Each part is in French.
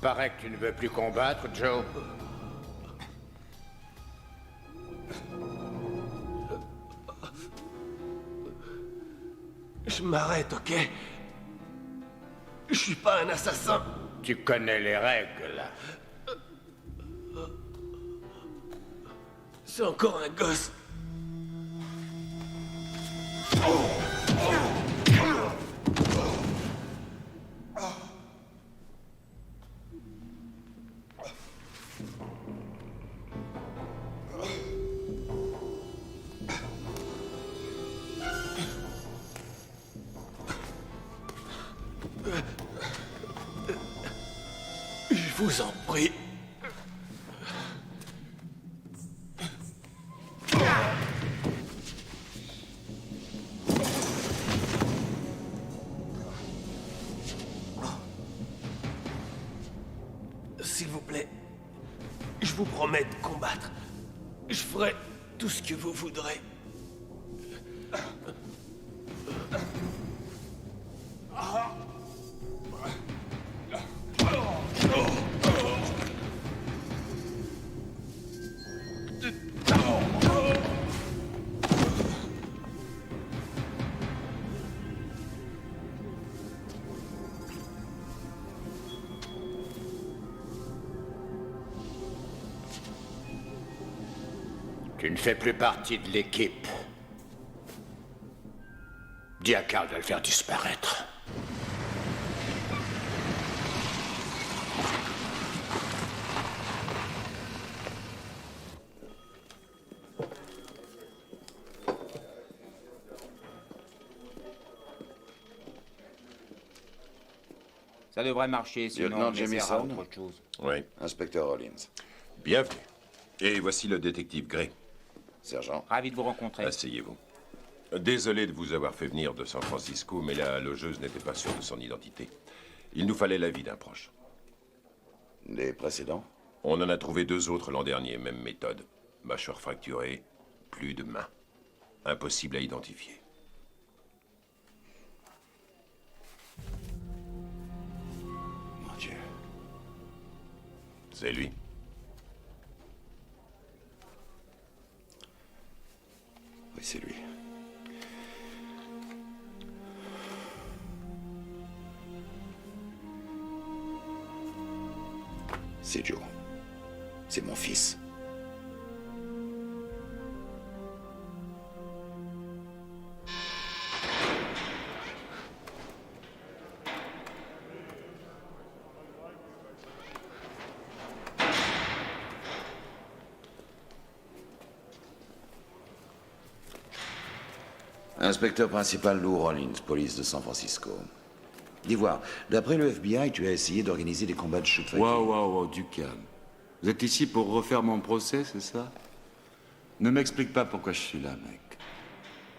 paraît que tu ne veux plus combattre, Joe. Je m'arrête, ok? Je suis pas un assassin. Tu connais les règles. C'est encore un gosse. Je vous en prie. S'il vous plaît, je vous promets de combattre. Je ferai tout ce que vous voudrez. Tu ne fais plus partie de l'équipe. Dis à Carl de le faire disparaître. Ça devrait marcher, sinon Lieutenant on essaiera Jamison. autre chose. Oui. Inspecteur Rollins. Bienvenue. Et voici le détective Gray. Sergent. Ravi de vous rencontrer. Asseyez-vous. Désolé de vous avoir fait venir de San Francisco, mais la logeuse n'était pas sûre de son identité. Il nous fallait l'avis d'un proche. Les précédents? On en a trouvé 2 autres l'an dernier, même méthode. Mâchoire fracturée, plus de main. Impossible à identifier. Mon Dieu. C'est lui. Oui, c'est lui. C'est Joe. C'est mon fils. Inspecteur principal Lou Rollins, police de San Francisco. Dis voir, d'après le FBI, tu as essayé d'organiser des combats de shoot fighting. Wow, du calme. Vous êtes ici pour refaire mon procès, c'est ça? Ne m'explique pas pourquoi je suis là, mec.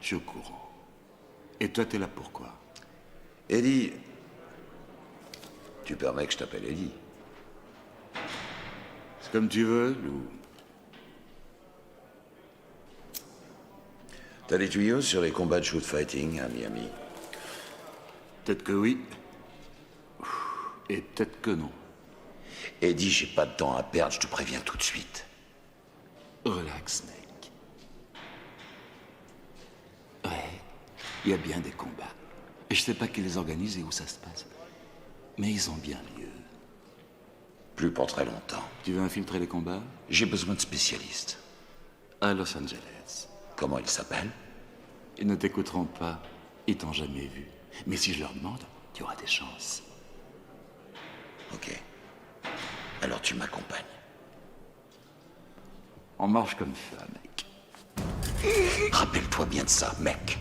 Je suis au courant. Et toi, t'es là pourquoi? Eddie. Tu permets que je t'appelle Eddie? C'est comme tu veux, Lou. T'as des tuyaux sur les combats de shoot fighting à Miami? Peut-être que oui. Et peut-être que non. Eddie, j'ai pas de temps à perdre, je te préviens tout de suite. Relax, mec. Ouais, il y a bien des combats. Et je sais pas qui les organise et où ça se passe. Mais ils ont bien lieu. Plus pour très longtemps. Tu veux infiltrer les combats? J'ai besoin de spécialistes. À Los Angeles. Comment ils s'appellent? Ils ne t'écouteront pas. Ils t'ont jamais vu. Mais si je leur demande, tu auras des chances. Ok. Alors tu m'accompagnes. On marche comme ça, mec. Rappelle-toi bien de ça, mec.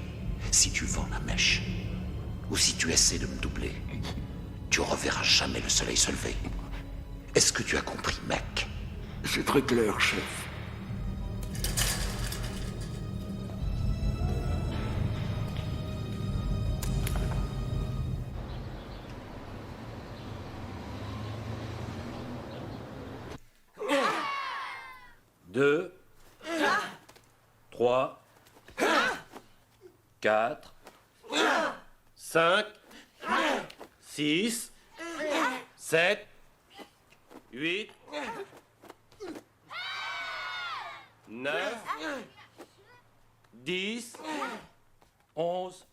Si tu vends la mèche, ou si tu essaies de me doubler, tu reverras jamais le soleil se lever. Est-ce que tu as compris, mec? C'est très clair, chef. Deux, 3, 4, 5, 6, 7, 8, 9, 10, 11,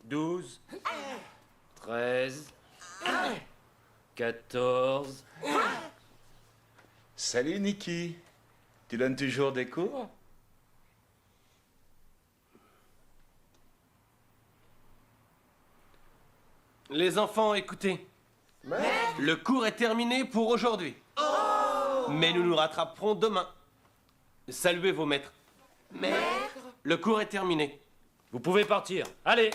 12, 13, 14. Salut, Nikki. Tu donnes toujours des cours? Les enfants, écoutez. Le cours est terminé pour aujourd'hui. Mais nous nous rattraperons demain. Saluez vos maîtres. Maître. Le cours est terminé. Vous pouvez partir. Allez.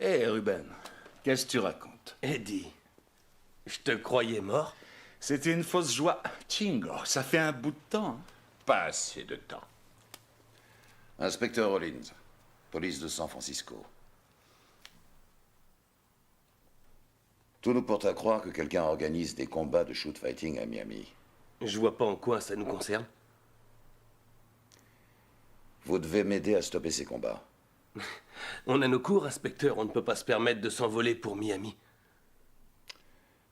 Hé, Ruben, qu'est-ce que tu racontes? Eddie, je te croyais mort. C'était une fausse joie. Chingo, ça fait un bout de temps. Hein. Pas assez de temps. Inspecteur Rollins, police de San Francisco. Tout nous porte à croire que quelqu'un organise des combats de shoot fighting à Miami. Je vois pas en quoi ça nous concerne. Vous devez m'aider à stopper ces combats. On a nos cours, inspecteur. On ne peut pas se permettre de s'envoler pour Miami.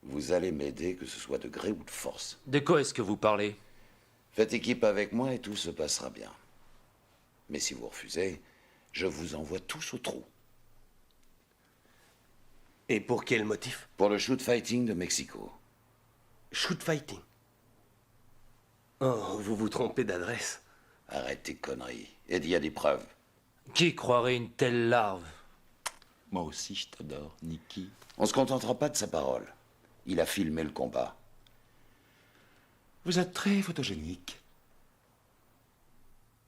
Vous allez m'aider, que ce soit de gré ou de force. De quoi est-ce que vous parlez? Faites équipe avec moi et tout se passera bien. Mais si vous refusez, je vous envoie tous au trou. Et pour quel motif? Pour le shoot fighting de Mexico. Shoot fighting. Oh, vous vous trompez d'adresse. Arrête tes conneries. Eddie a des preuves. Qui croirait une telle larve? Moi aussi, je t'adore, Nikki. On se contentera pas de sa parole. Il a filmé le combat. Vous êtes très photogénique.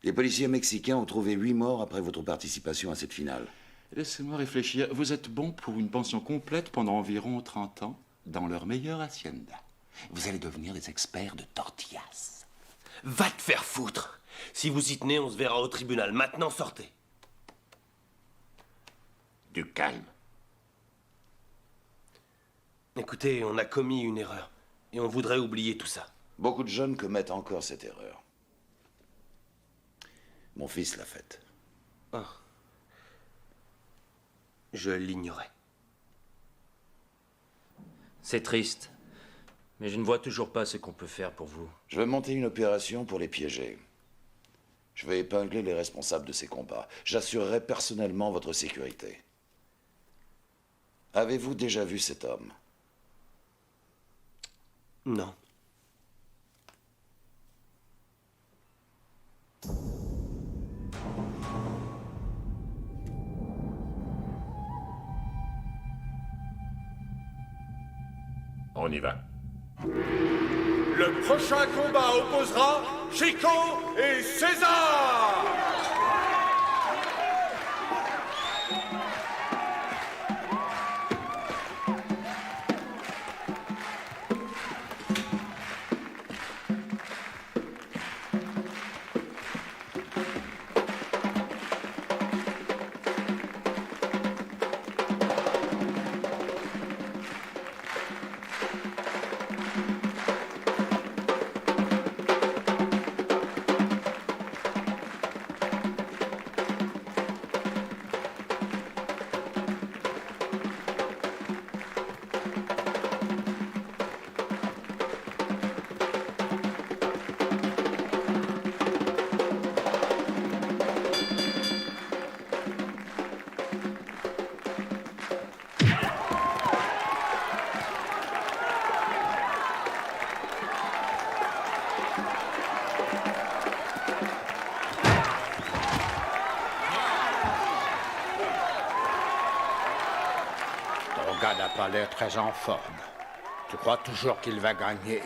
Les policiers mexicains ont trouvé 8 morts après votre participation à cette finale. Laissez-moi réfléchir. Vous êtes bon pour une pension complète pendant environ 30 ans dans leur meilleure hacienda. Vous allez devenir des experts de tortillas. Va te faire foutre. Si vous y tenez, on se verra au tribunal. Maintenant, sortez. Du calme. Écoutez, on a commis une erreur. Et on voudrait oublier tout ça. Beaucoup de jeunes commettent encore cette erreur. Mon fils l'a faite. Je l'ignorais. C'est triste. Mais je ne vois toujours pas ce qu'on peut faire pour vous. Je vais monter une opération pour les piéger. Je vais épingler les responsables de ces combats. J'assurerai personnellement votre sécurité. Avez-vous déjà vu cet homme? Non. On y va. Le prochain combat opposera Chico et César! Ton gars n'a pas l'air très en forme. Tu crois toujours qu'il va gagner?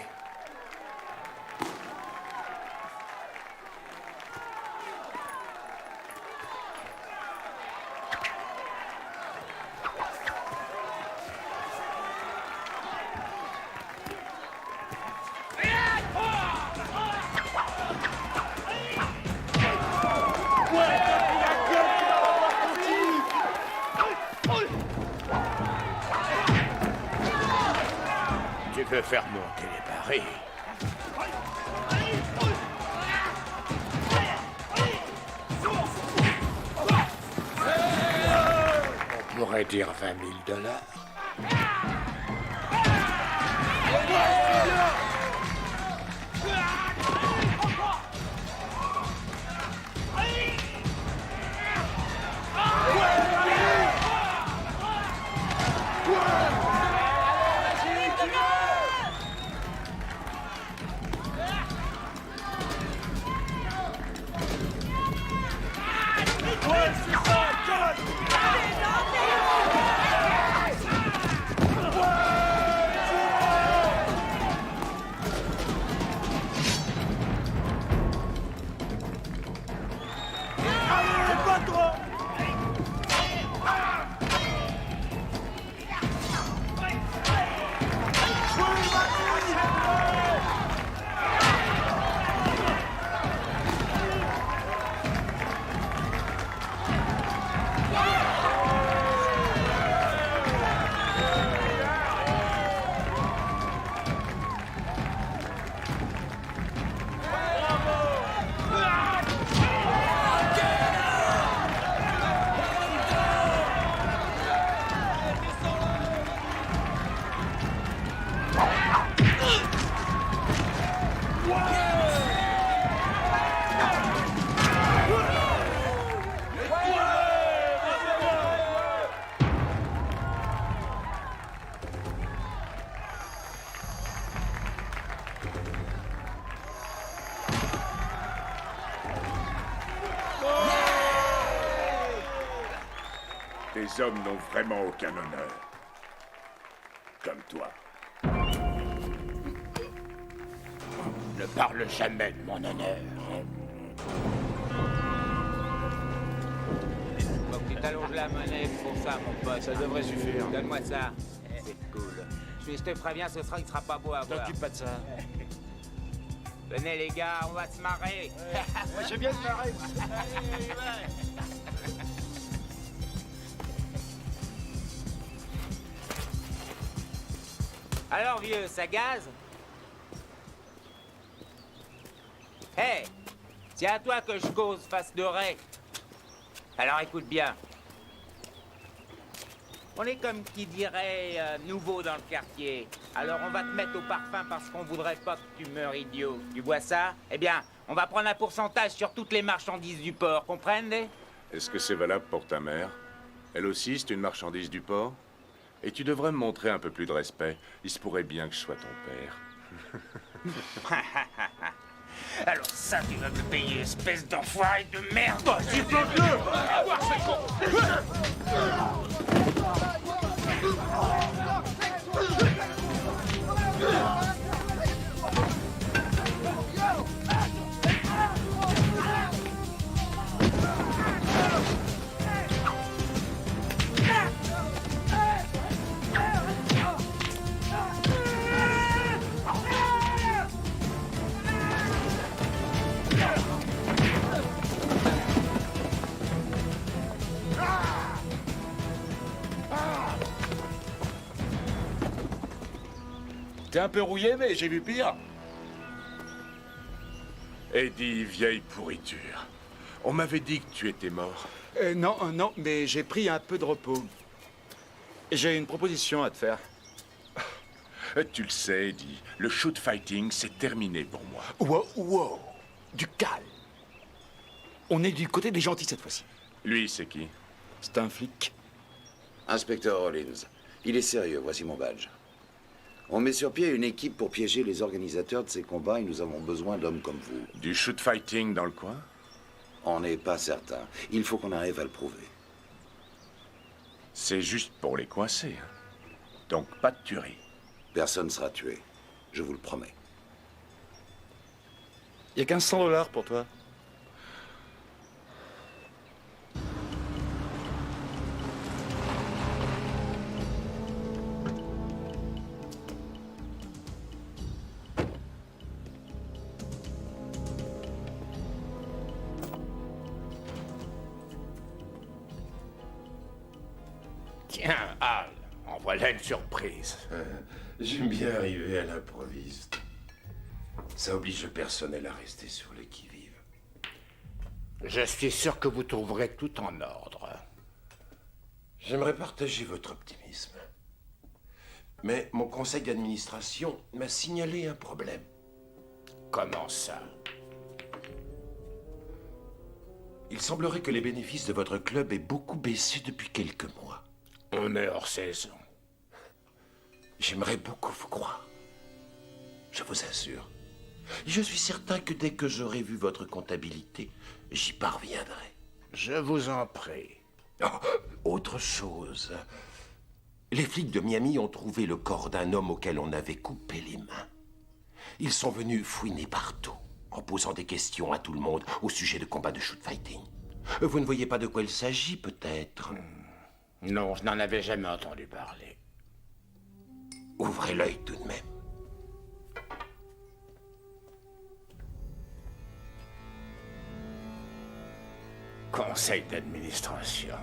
Tu veux faire monter les barils? On pourrait pourrait dire 20 000 $. Tes hommes n'ont vraiment aucun honneur. Comme toi. Ne parle jamais de mon honneur. Faut que tu t'allonges la monnaie pour ça, mon pote. Ça devrait suffire. Donne-moi ça. C'est cool. Je te préviens, ce sera, il sera pas beau à voir. T'occupe pas de ça. Venez les gars, on va se marrer. Moi, j'ai bien de marrer. Alors vieux, ça gaze? Hé, c'est à toi que je cause, face dorée. Alors écoute bien. On est comme qui dirait nouveau dans le quartier. Alors on va te mettre au parfum parce qu'on voudrait pas que tu meurs idiot. Tu vois ça? Eh bien, on va prendre un pourcentage sur toutes les marchandises du port, comprenez? Est-ce que c'est valable pour ta mère? Elle aussi, c'est une marchandise du port? Et tu devrais me montrer un peu plus de respect. Il se pourrait bien que je sois ton père. Alors ça, tu vas me payer, espèce d'enfoiré de merde! S'il te plaît! T'es un peu rouillé, mais j'ai vu pire. Eddie, vieille pourriture. On m'avait dit que tu étais mort. Non, mais j'ai pris un peu de repos. J'ai une proposition à te faire. Tu le sais, Eddie, le shoot fighting, c'est terminé pour moi. Wow, du calme. On est du côté des gentils cette fois-ci. Lui, c'est qui? C'est un flic. Inspecteur Rollins, il est sérieux, voici mon badge. On met sur pied une équipe pour piéger les organisateurs de ces combats et nous avons besoin d'hommes comme vous. Du shoot fighting dans le coin? On n'est pas certain. Il faut qu'on arrive à le prouver. C'est juste pour les coincer. Hein. Donc pas de tuerie. Personne sera tué. Je vous le promets. Il y a 1500 $ pour toi. Tiens, Hal, en voilà une surprise. J'aime bien arriver à l'improviste. Ça oblige le personnel à rester sur le qui-vive. Je suis sûr que vous trouverez tout en ordre. J'aimerais partager votre optimisme. Mais mon conseil d'administration m'a signalé un problème. Comment ça? Il semblerait que les bénéfices de votre club aient beaucoup baissé depuis quelques mois. On est hors saison. J'aimerais beaucoup vous croire. Je vous assure. Je suis certain que dès que j'aurai vu votre comptabilité, j'y parviendrai. Je vous en prie. Oh, autre chose. Les flics de Miami ont trouvé le corps d'un homme auquel on avait coupé les mains. Ils sont venus fouiner partout, en posant des questions à tout le monde au sujet de combats de shoot-fighting. Vous ne voyez pas de quoi il s'agit, peut-être? Non, je n'en avais jamais entendu parler. Ouvrez l'œil tout de même. Conseil d'administration.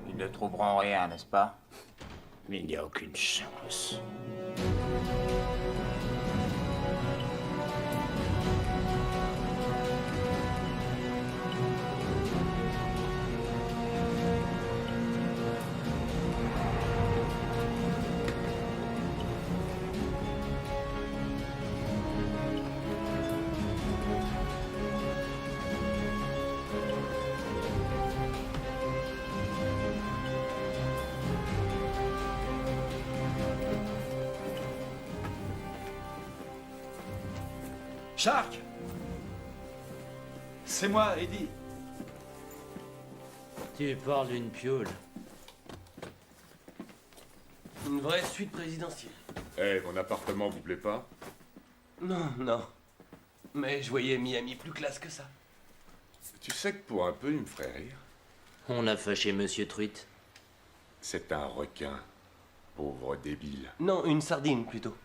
Ils ne trouveront rien, n'est-ce pas? Il n'y a aucune chance. Shark! C'est moi, Eddie. Tu parles d'une piole. Une vraie suite présidentielle. Eh, mon appartement vous plaît pas? Non, non. Mais je voyais Miami plus classe que ça. Tu sais que pour un peu, il me ferait rire. On a fâché Monsieur Truite. C'est un requin. Pauvre débile. Non, une sardine plutôt.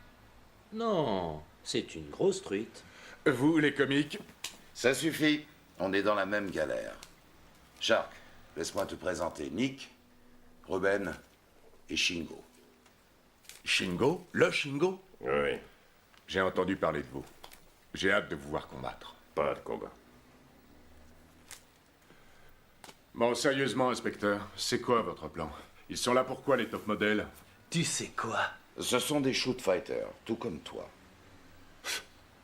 Non, c'est une grosse truite. Vous, les comiques? Ça suffit. On est dans la même galère. Shark, laisse-moi te présenter Nick, Ruben et Shingo. Shingo? Le Shingo? Oui, J'ai entendu parler de vous. J'ai hâte de vous voir combattre. pas de combat. Bon, sérieusement, inspecteur, c'est quoi votre plan? Ils sont là pourquoi, les top modèles? Tu sais quoi? Ce sont des shoot fighters, tout comme toi.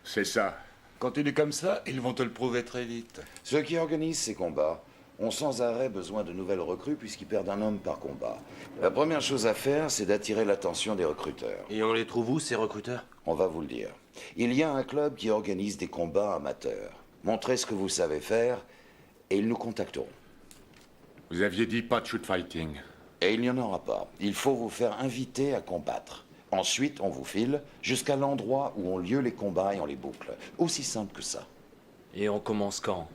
C'est ça. Continue comme ça, ils vont te le prouver très vite. Ceux qui organisent ces combats ont sans arrêt besoin de nouvelles recrues puisqu'ils perdent un homme par combat. La première chose à faire, c'est d'attirer l'attention des recruteurs. Et on les trouve où, ces recruteurs? On va vous le dire. Il y a un club qui organise des combats amateurs. Montrez ce que vous savez faire et ils nous contacteront. Vous aviez dit pas de shoot fighting. Et il n'y en aura pas. Il faut vous faire inviter à combattre. Ensuite, on vous file jusqu'à l'endroit où ont lieu les combats et on les boucle. Aussi simple que ça. Et on commence quand?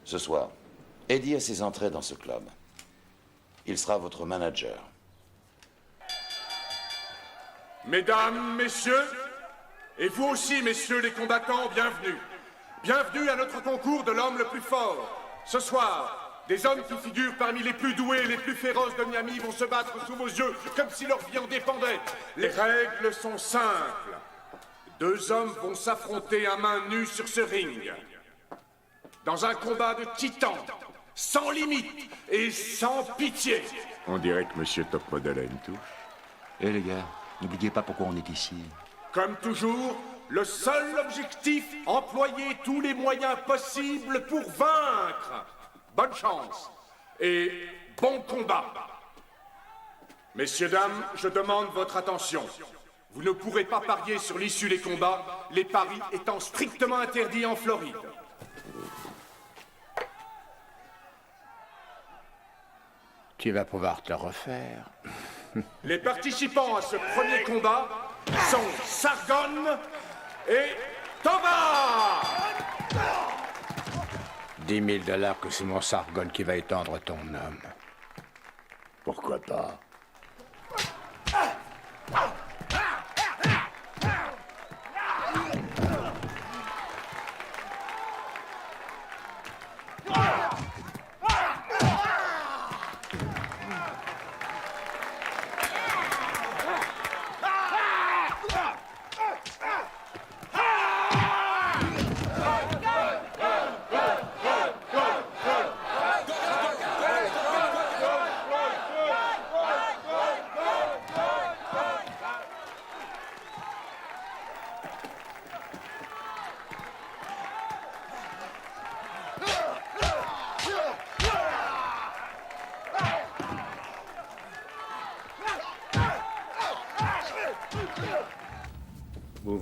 Ce soir, Eddie a ses entrées dans ce club. Il sera votre manager. Mesdames, messieurs, et vous aussi, messieurs les combattants, bienvenue. Bienvenue à notre concours de l'homme le plus fort. Ce soir, des hommes qui figurent parmi les plus doués et les plus féroces de Miami vont se battre sous vos yeux comme si leur vie en dépendait. Les règles sont simples. 2 hommes vont s'affronter à main nue sur ce ring. Dans un combat de titans, sans limite et sans pitié. On dirait que Monsieur Top Model a une touche. Eh les gars, n'oubliez pas pourquoi on est ici. Comme toujours, le seul objectif, employer tous les moyens possibles pour vaincre. Bonne chance et bon combat. Messieurs, dames, je demande votre attention. Vous ne pourrez pas parier sur l'issue des combats, les paris étant strictement interdits en Floride. Tu vas pouvoir te refaire. Les participants à ce premier combat sont Sargon et Toba. 10 000 $, que c'est mon Sargon qui va étendre ton homme. Pourquoi pas?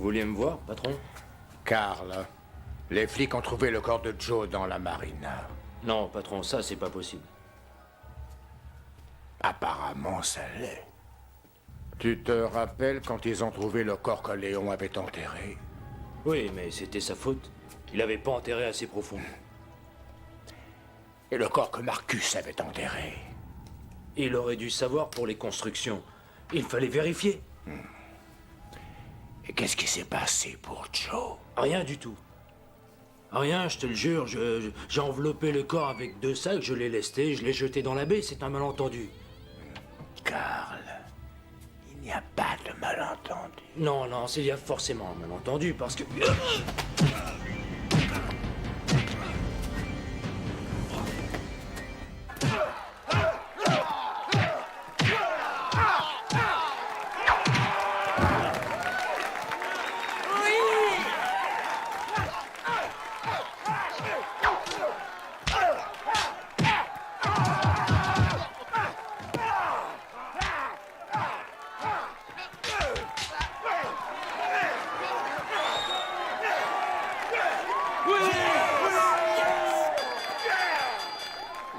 vouliez me voir, patron? Carl, les flics ont trouvé le corps de Joe dans la marina. Non, patron, ça, c'est pas possible. Apparemment, ça l'est. Tu te rappelles quand ils ont trouvé le corps que Léon avait enterré? Oui, mais c'était sa faute. Il avait pas enterré assez profond. Et le corps que Marcus avait enterré? Il aurait dû savoir pour les constructions. Il fallait vérifier. Et qu'est-ce qui s'est passé pour Joe? Rien du tout. Rien, je te le jure. J'ai enveloppé le corps avec 2 sacs, je l'ai lesté, je l'ai jeté dans la baie, c'est un malentendu. Carl, il n'y a pas de malentendu. Non, non, il y a forcément un malentendu, parce que...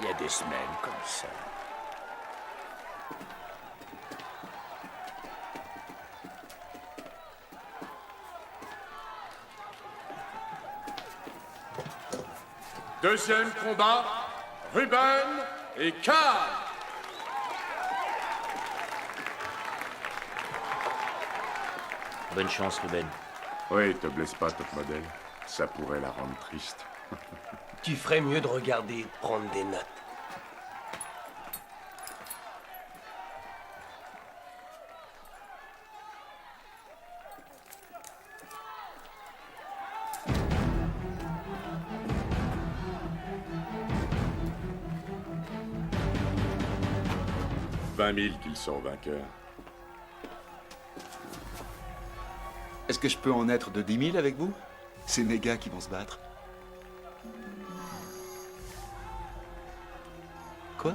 Il y a des semaines comme ça. Deuxième combat, Ruben et Carl. Bonne chance, Ruben. Oui, te blesse pas, top modèle. Ça pourrait la rendre triste. Tu ferais mieux de regarder et de prendre des notes. « 20 000 qu'ils sont vainqueurs. Est-ce que je peux en être de 10 000 avec vous? C'est mes gars qui vont se battre. Quoi?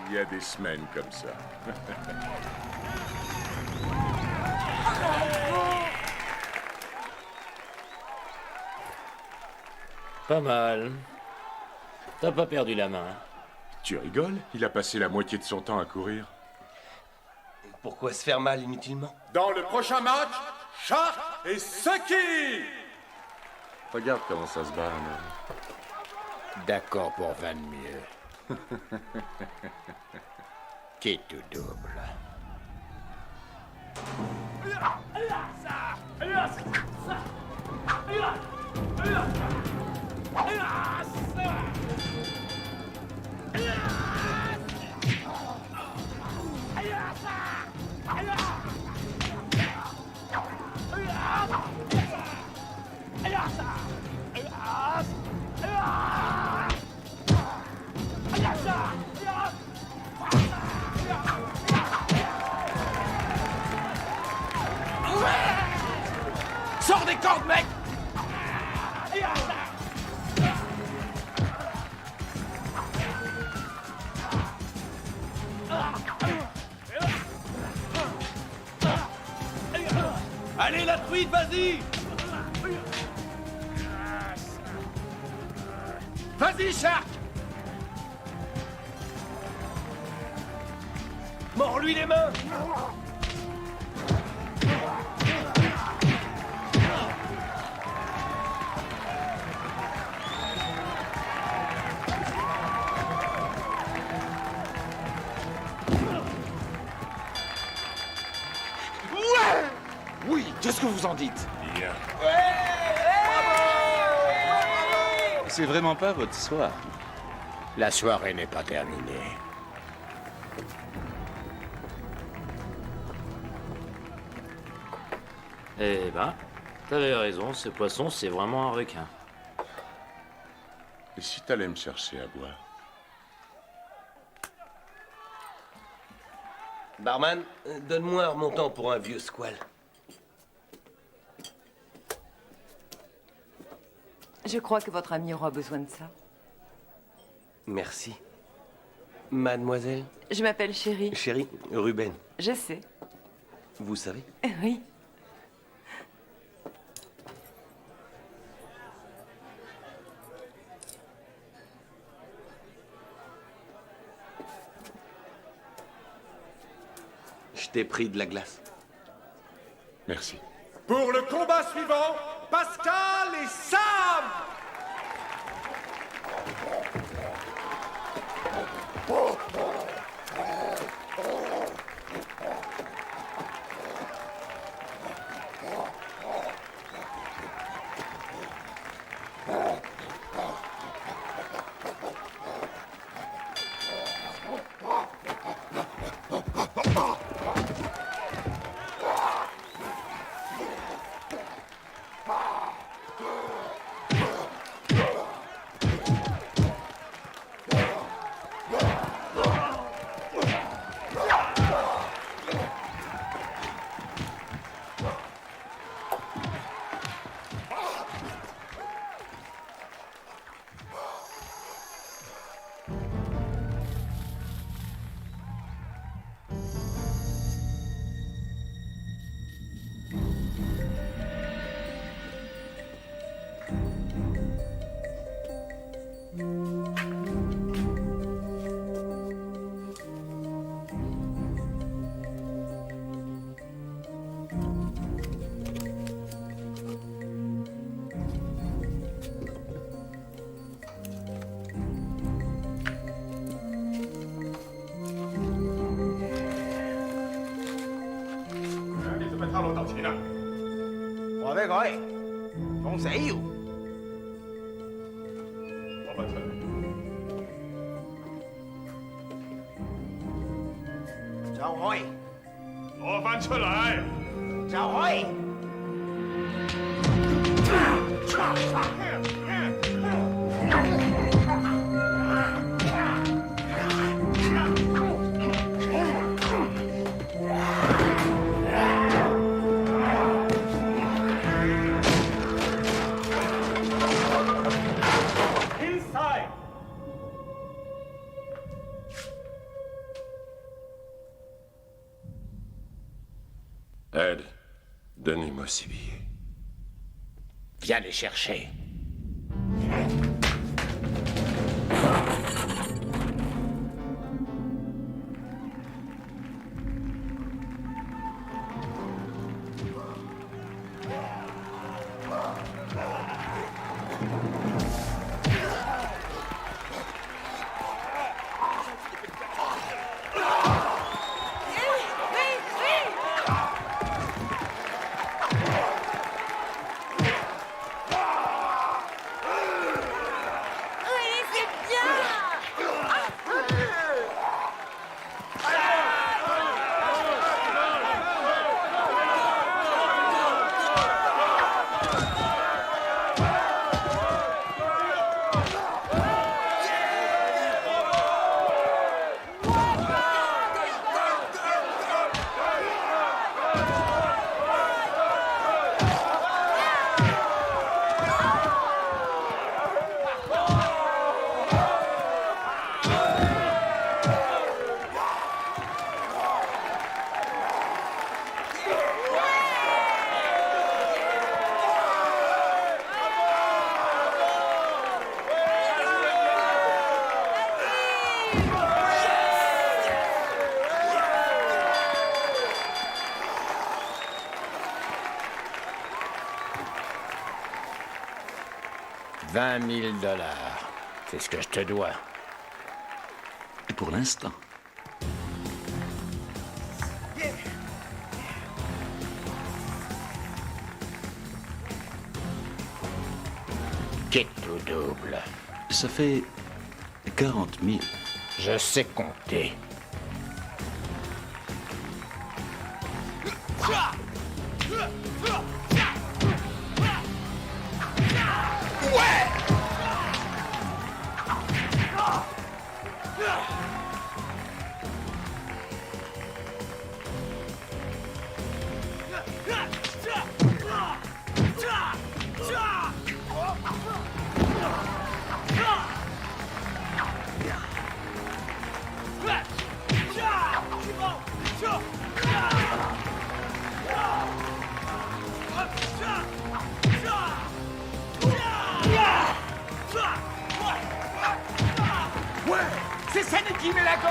Il y a des semaines comme ça. Pas mal. T'as pas perdu la main. Tu rigoles? Il a passé la moitié de son temps à courir. Pourquoi se faire mal inutilement? Dans le prochain match, Shark et Sucky. Regarde comment ça se bat, là. D'accord pour 20 mieux. Qui tout double. Sors des cordes, mec! Allez, la truite, vas-y! Vas-y, Shark! Mords-lui les mains! Oui, qu'est-ce que vous en dites? Bien. C'est vraiment pas votre soir. La soirée n'est pas terminée. Eh ben, t'avais raison, ce poisson, c'est vraiment un requin. Et si t'allais me chercher à boire? Barman, donne-moi un remontant pour un vieux squal. Je crois que votre ami aura besoin de ça. Merci. Mademoiselle? Je m'appelle Chérie. Chérie, Ruben. Je sais. Vous savez? Oui. Je t'ai pris de la glace. Merci. Pour le combat suivant, Pascal et Sam! Ed, donnez-moi ces billets. Viens les chercher. 20 000 $. C'est ce que je te dois. Et pour l'instant. Quitte ou double. Ça fait 40 000. Je sais compter. C'est Sani qui met la gomme.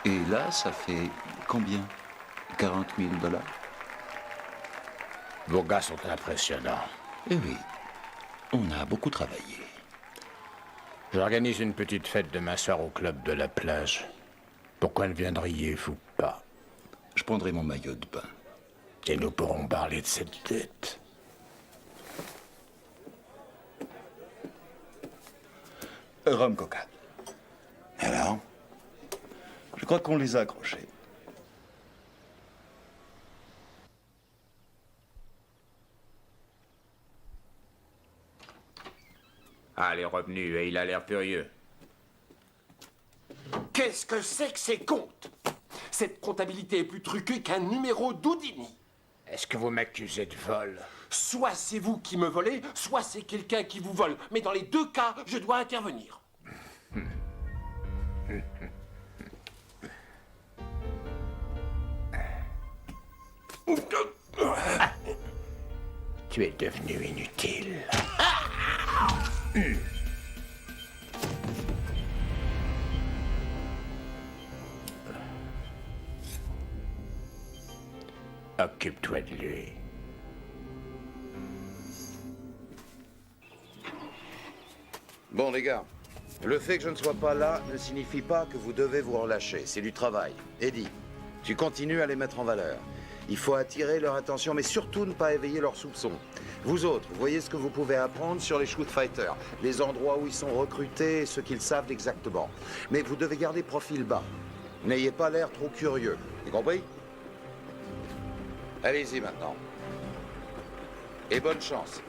Et là, ça fait combien? 40 000 $? Vos gars sont impressionnants. Eh oui, on a beaucoup travaillé. J'organise une petite fête demain soir au club de la plage. Pourquoi ne viendriez-vous pas? Je prendrai mon maillot de bain. Et nous pourrons parler de cette dette. Rhum coca. Alors? Je crois qu'on les a accrochés. Ah, elle est revenue et il a l'air furieux. Qu'est-ce que c'est que ces comptes? Cette comptabilité est plus truquée qu'un numéro d'Houdini. Est-ce que vous m'accusez de vol? Soit c'est vous qui me volez, soit c'est quelqu'un qui vous vole. Mais dans les deux cas, je dois intervenir. Tu es devenu inutile. Occupe-toi de lui. Bon, les gars, le fait que je ne sois pas là ne signifie pas que vous devez vous relâcher. C'est du travail. Eddie, tu continues à les mettre en valeur. Il faut attirer leur attention, mais surtout ne pas éveiller leurs soupçons. Vous autres, vous voyez ce que vous pouvez apprendre sur les shoot fighters, les endroits où ils sont recrutés et ce qu'ils savent exactement. Mais vous devez garder profil bas. N'ayez pas l'air trop curieux. Vous compris? Allez-y maintenant. Et bonne chance.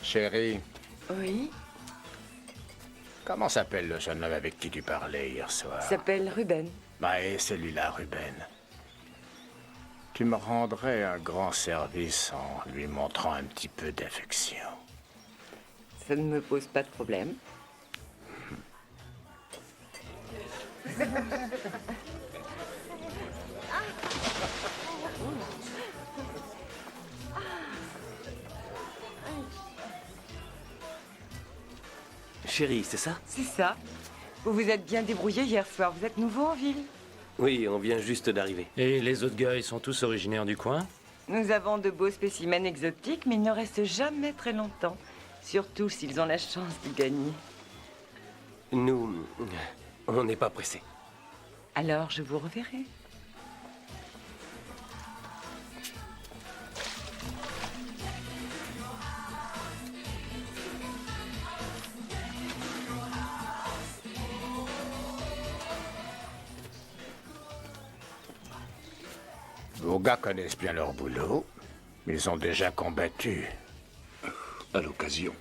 Chérie, Oui, comment s'appelle le jeune homme avec qui tu parlais hier soir? il s'appelle Ruben. Bah, et celui-là, Ruben. Tu me rendrais un grand service en lui montrant un petit peu d'affection. Ça ne me pose pas de problème. Chérie, c'est ça? C'est ça. Vous vous êtes bien débrouillé hier soir. Vous êtes nouveau en ville. Oui, on vient juste d'arriver. Et les autres gars, ils sont tous originaires du coin? Nous avons de beaux spécimens exotiques, mais ils ne restent jamais très longtemps. Surtout s'ils ont la chance de gagner. Nous, on n'est pas pressés. Alors, je vous reverrai. Vos gars connaissent bien leur boulot. Ils ont déjà combattu. À l'occasion.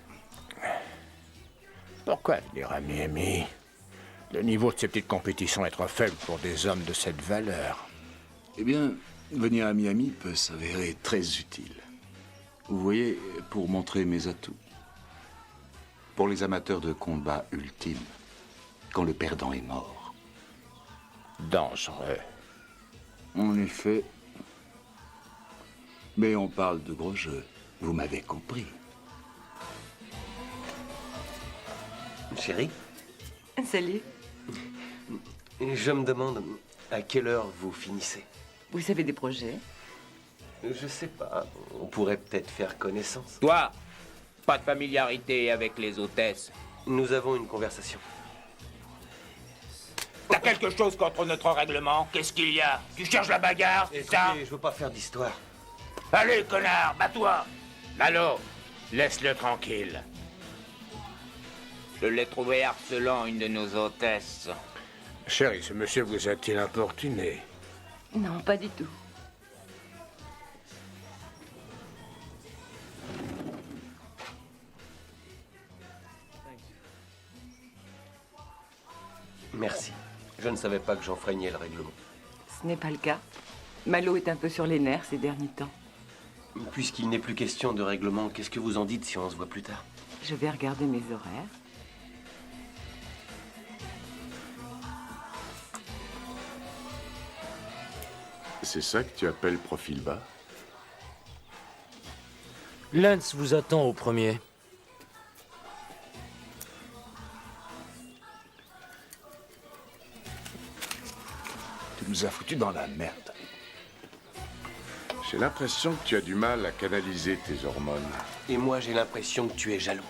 Pourquoi venir à Miami? Le niveau de ces petites compétitions est trop faible pour des hommes de cette valeur. Eh bien, venir à Miami peut s'avérer très utile. Vous voyez, pour montrer mes atouts. Pour les amateurs de combat ultime, quand le perdant est mort. Dangereux. En effet. Mais on parle de gros jeux. Vous m'avez compris. Chérie, Salut. je me demande à quelle heure vous finissez. Vous avez des projets? Je sais pas, on pourrait peut-être faire connaissance. Toi, pas de familiarité avec les hôtesses. Nous avons une conversation. T'as quelque chose contre notre règlement? Qu'est-ce qu'il y a? Tu cherches la bagarre, c'est ça? Écoutez, je veux pas faire d'histoire. Allez, connard, bats-toi! Lalo, laisse-le tranquille. Je l'ai trouvé harcelant une de nos hôtesses. Chérie, ce monsieur vous a-t-il importuné? Non, pas du tout. Merci. Je ne savais pas que j'enfreignais le règlement. Ce n'est pas le cas. Malo est un peu sur les nerfs ces derniers temps. Puisqu'il n'est plus question de règlement, qu'est-ce que vous en dites si on se voit plus tard? Je vais regarder mes horaires. C'est ça que tu appelles profil bas? Lance vous attend au premier. Tu nous as foutus dans la merde. J'ai l'impression que tu as du mal à canaliser tes hormones. Et moi, j'ai l'impression que tu es jaloux.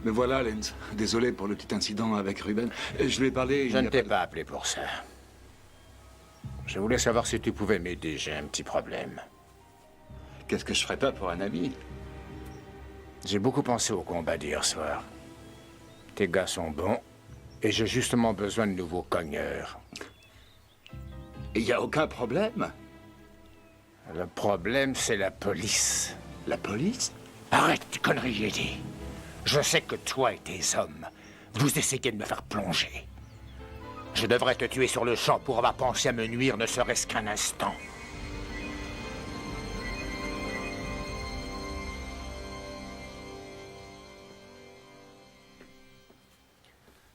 Me voilà, Lenz. Désolé pour le petit incident avec Ruben. Je lui ai parlé... Je ne t'ai pas appelé pour ça. Je voulais savoir si tu pouvais m'aider, j'ai un petit problème. Qu'est-ce que je ferais pas pour un ami? J'ai beaucoup pensé au combat d'hier soir. Tes gars sont bons, et j'ai justement besoin de nouveaux cogneurs. Il n'y a aucun problème. Le problème, c'est la police. La police? Arrête tes conneries, Eddie. Je sais que toi et tes hommes, vous essayez de me faire plonger. Je devrais te tuer sur le champ pour avoir pensé à me nuire ne serait-ce qu'un instant.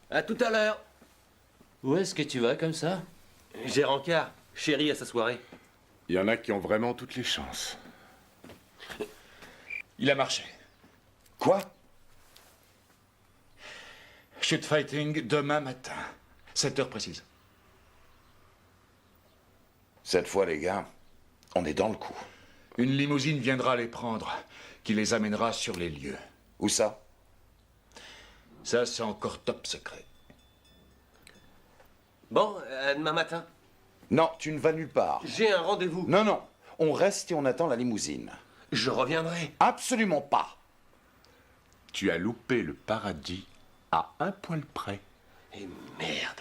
À tout à l'heure. Où est-ce que tu vas comme ça? J'ai rencard. Chérie à sa soirée. Il y en a qui ont vraiment toutes les chances. Il a marché. Quoi? Shoot fighting demain matin. 7 heures précises. Cette fois, les gars, on est dans le coup. Une limousine viendra les prendre, qui les amènera sur les lieux. Où ça? Ça, c'est encore top secret. Bon, à demain matin. Non, tu ne vas nulle part. J'ai un rendez-vous. Non, non. On reste et on attend la limousine. Je reviendrai. Absolument pas. Tu as loupé le paradis à un poil près. Et merde.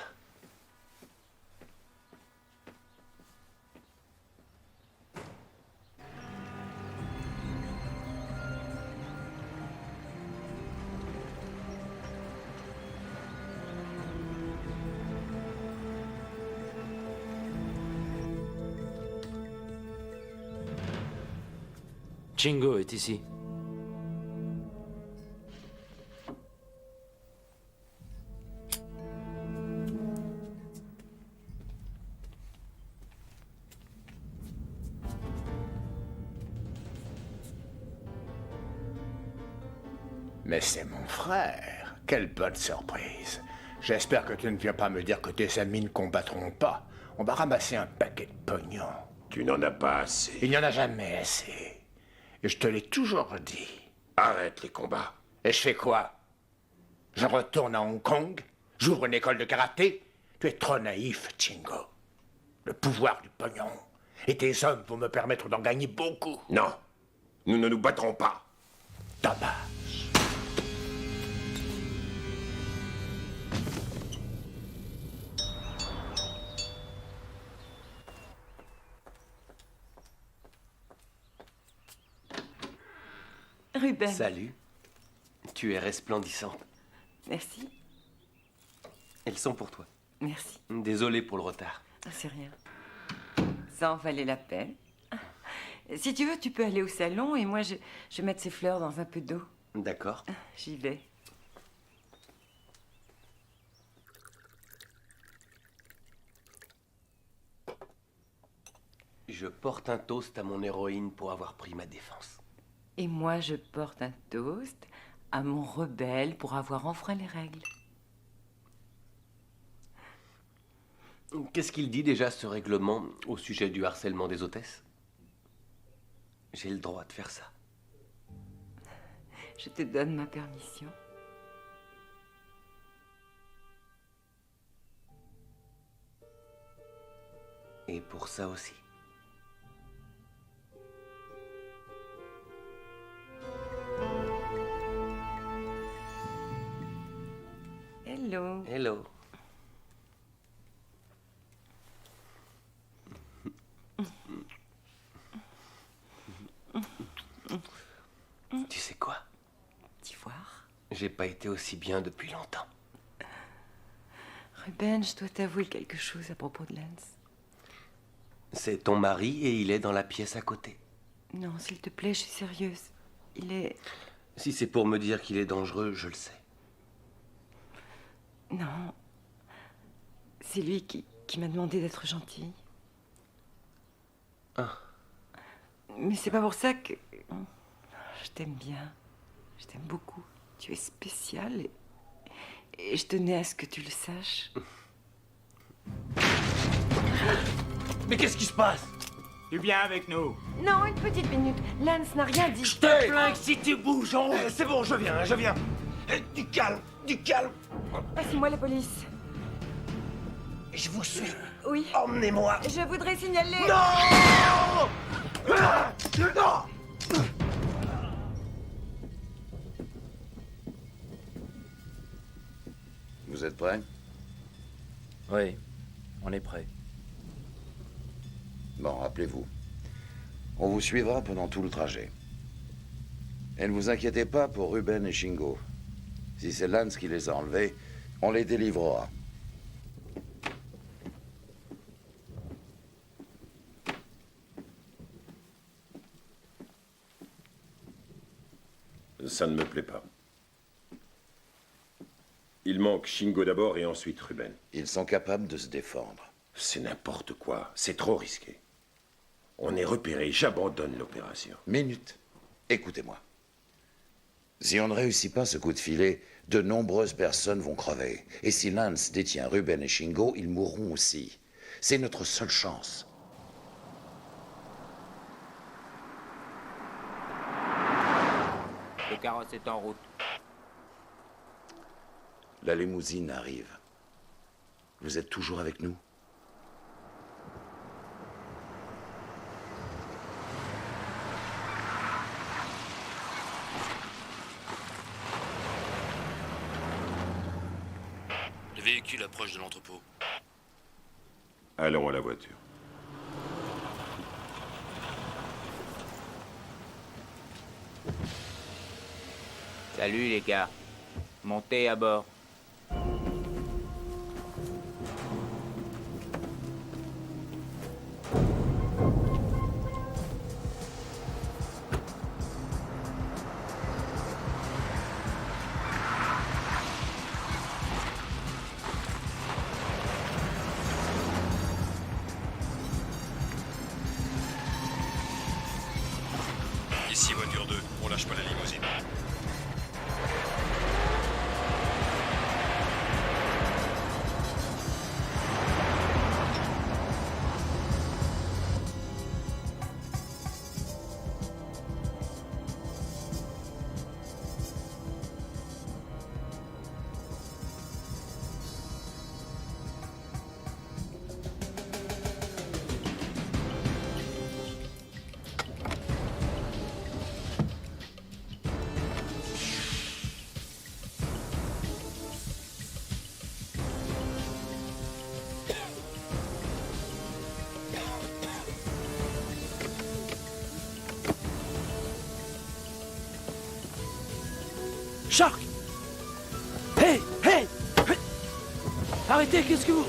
Chingo est ici. Mais c'est mon frère. Quelle bonne surprise. J'espère que tu ne viens pas me dire que tes amis ne combattront pas. On va ramasser un paquet de pognon. Tu n'en as pas assez. Il n'y en a jamais assez. Et je te l'ai toujours dit. Arrête les combats. Et je fais quoi? Je retourne à Hong Kong? J'ouvre une école de karaté? Tu es trop naïf, Chingo. Le pouvoir du pognon. Et tes hommes vont me permettre d'en gagner beaucoup. Non, nous ne nous battrons pas. Dommage. Ruben. Salut. Tu es resplendissante. Merci. Elles sont pour toi. Merci. Désolé pour le retard. Ah, c'est rien. Ça en valait la peine. Si tu veux, tu peux aller au salon et moi, je vais mettre ces fleurs dans un peu d'eau. D'accord. J'y vais. Je porte un toast à mon héroïne pour avoir pris ma défense. Et moi, je porte un toast à mon rebelle pour avoir enfreint les règles. Qu'est-ce qu'il dit déjà, ce règlement, au sujet du harcèlement des hôtesses? J'ai le droit de faire ça. Je te donne ma permission. Et pour ça aussi. Hello. Hello. Tu sais quoi? D'ivoire. J'ai pas été aussi bien depuis longtemps. Ruben, je dois t'avouer quelque chose à propos de Lance. C'est ton mari et il est dans la pièce à côté. Non, s'il te plaît, je suis sérieuse. Il est... Si c'est pour me dire qu'il est dangereux, je le sais. Non. C'est lui qui m'a demandé d'être gentille. Ah. Mais c'est pas pour ça que... Je t'aime bien. Je t'aime beaucoup. Tu es spécial et je tenais à ce que tu le saches. Mais qu'est-ce qui se passe? Tu viens avec nous. Non, une petite minute. Lance n'a rien dit. Je te plains si tu bouges en haut. C'est bon, je viens. Du calme. Passe-moi la police. Je vous suis. Oui. Emmenez-moi. Je voudrais signaler... Non! Non! Vous êtes prêts? Oui, on est prêt. Bon, rappelez-vous. On vous suivra pendant tout le trajet. Et ne vous inquiétez pas pour Ruben et Shingo. Si c'est Lance qui les a enlevés, on les délivrera. Ça ne me plaît pas. Il manque Shingo d'abord et ensuite Ruben. Ils sont capables de se défendre. C'est n'importe quoi. C'est trop risqué. On est repéré. J'abandonne l'opération. Minute. Écoutez-moi. Si on ne réussit pas ce coup de filet, de nombreuses personnes vont crever. Et si Lance détient Ruben et Shingo, ils mourront aussi. C'est notre seule chance. Le carrosse est en route. La limousine arrive. Vous êtes toujours avec nous? Le véhicule approche de l'entrepôt. Allons à la voiture. Salut les gars. Montez à bord. Ici voiture 2, on lâche pas la limousine. Shark! Hey! Hey! Arrêtez, qu'est-ce que vous...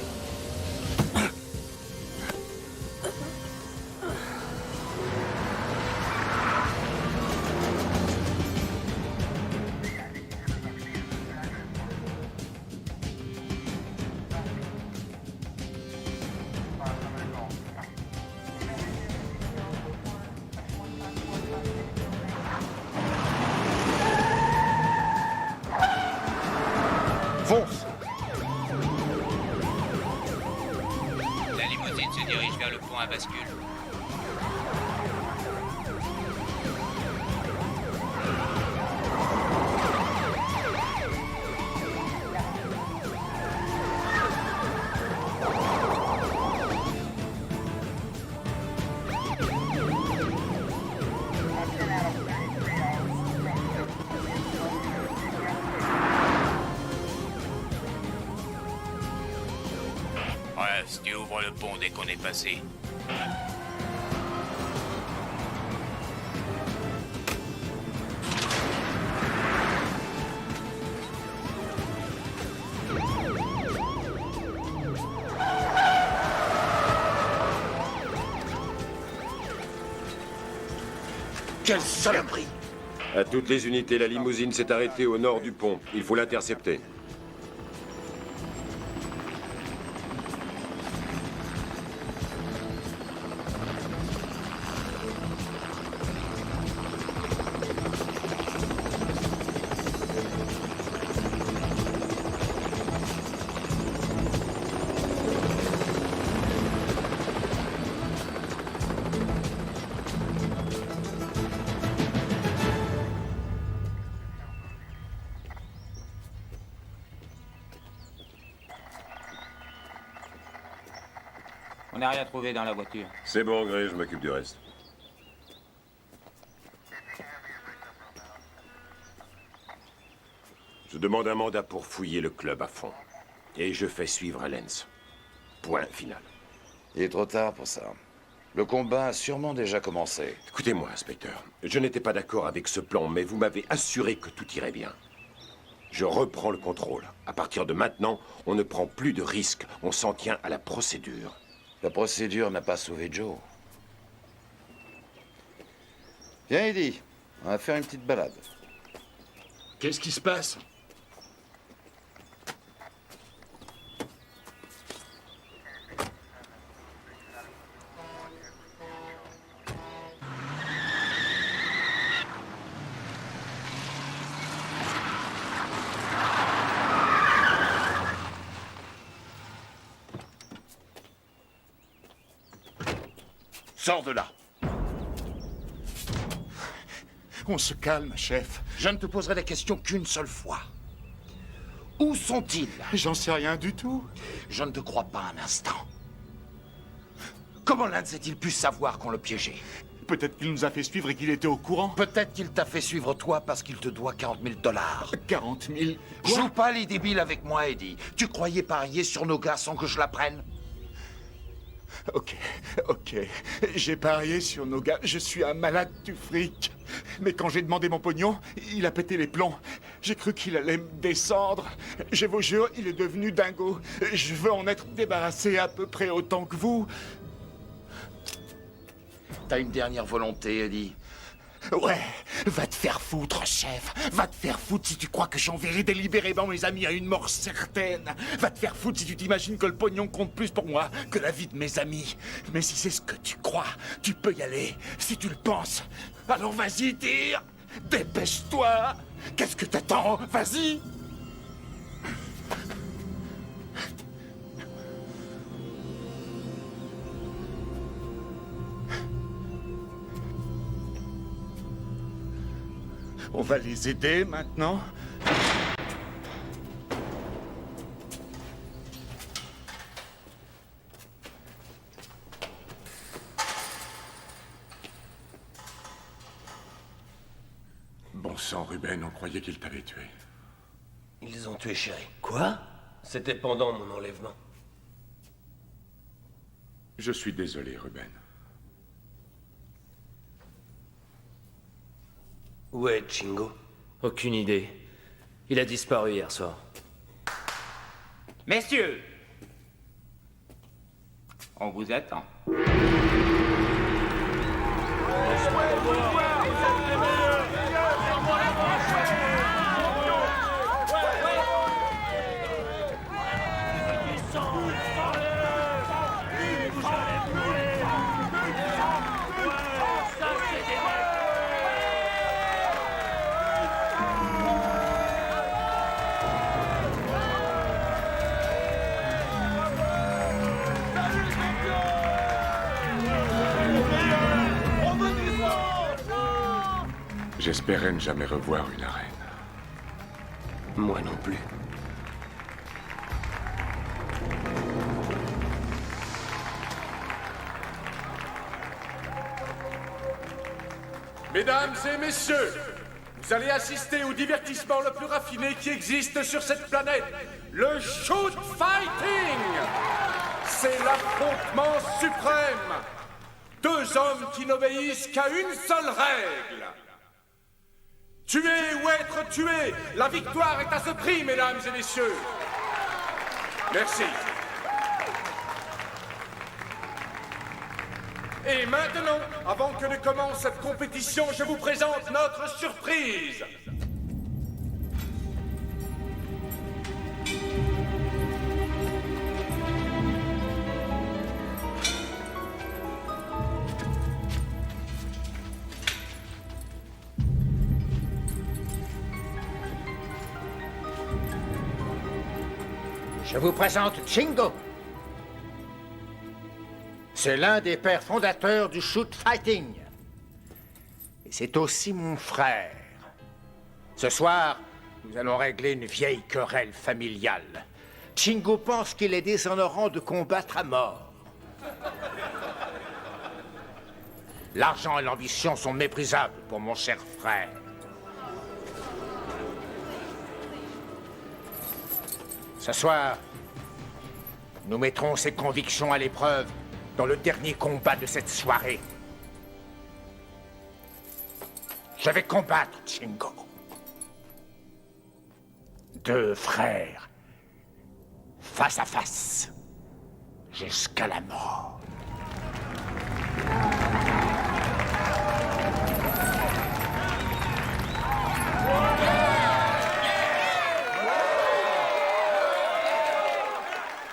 Fonce! La limousine se dirige vers le pont à bascule. Bref, tu ouvres le pont dès qu'on est passé. Quelle saloperie! À toutes les unités, la limousine s'est arrêtée au nord du pont. Il faut l'intercepter. On n'a rien trouvé dans la voiture. C'est bon, Gray, je m'occupe du reste. Je demande un mandat pour fouiller le club à fond. Et je fais suivre à Lens. Point final. Il est trop tard pour ça. Le combat a sûrement déjà commencé. Écoutez-moi, inspecteur. Je n'étais pas d'accord avec ce plan, mais vous m'avez assuré que tout irait bien. Je reprends le contrôle. À partir de maintenant, on ne prend plus de risques. On s'en tient à la procédure. La procédure n'a pas sauvé Joe. Viens, Eddie. On va faire une petite balade. Qu'est-ce qui se passe? Sors de là. On se calme, chef. Je ne te poserai la question qu'une seule fois. Où sont-ils? J'en sais rien du tout. Je ne te crois pas un instant. Comment l'un a-t-il pu savoir qu'on le piégeait? Peut-être qu'il nous a fait suivre et qu'il était au courant. Peut-être qu'il t'a fait suivre toi parce qu'il te doit 40 000 $. 40 000. Joue pas les débiles avec moi, Eddie. Tu croyais parier sur nos gars sans que je l'apprenne? Ok. J'ai parié sur nos gars. Je suis un malade du fric. Mais quand j'ai demandé mon pognon, il a pété les plombs. J'ai cru qu'il allait me descendre. Je vous jure, il est devenu dingo. Je veux en être débarrassé à peu près autant que vous. T'as une dernière volonté, Eddie? Ouais, va te faire foutre, chef. Va te faire foutre si tu crois que j'enverrai délibérément mes amis à une mort certaine. Va te faire foutre si tu t'imagines que le pognon compte plus pour moi que la vie de mes amis. Mais si c'est ce que tu crois, tu peux y aller. Si tu le penses, alors vas-y, tire. Dépêche-toi. Qu'est-ce que t'attends? Vas-y. On va les aider maintenant. Bon sang, Ruben, on croyait qu'ils t'avaient tué. Ils ont tué Chéri. Quoi? C'était pendant mon enlèvement. Je suis désolé, Ruben. Où est Chingo? Aucune idée. Il a disparu hier soir. Messieurs, on vous attend. J'espérais ne jamais revoir une arène. Moi non plus. Mesdames et messieurs, vous allez assister au divertissement le plus raffiné qui existe sur cette planète, le shoot fighting. C'est l'affrontement suprême. Deux hommes qui n'obéissent qu'à une seule règle. Tuer ou être tué, la victoire est à ce prix, mesdames et messieurs. Merci. Et maintenant, avant que ne commence cette compétition, je vous présente notre surprise. Je vous présente Chingo. C'est l'un des pères fondateurs du shoot fighting. Et c'est aussi mon frère. Ce soir, nous allons régler une vieille querelle familiale. Chingo pense qu'il est déshonorant de combattre à mort. L'argent et l'ambition sont méprisables pour mon cher frère. Ce soir, nous mettrons ses convictions à l'épreuve dans le dernier combat de cette soirée. Je vais combattre Chingo. Deux frères, face à face, jusqu'à la mort.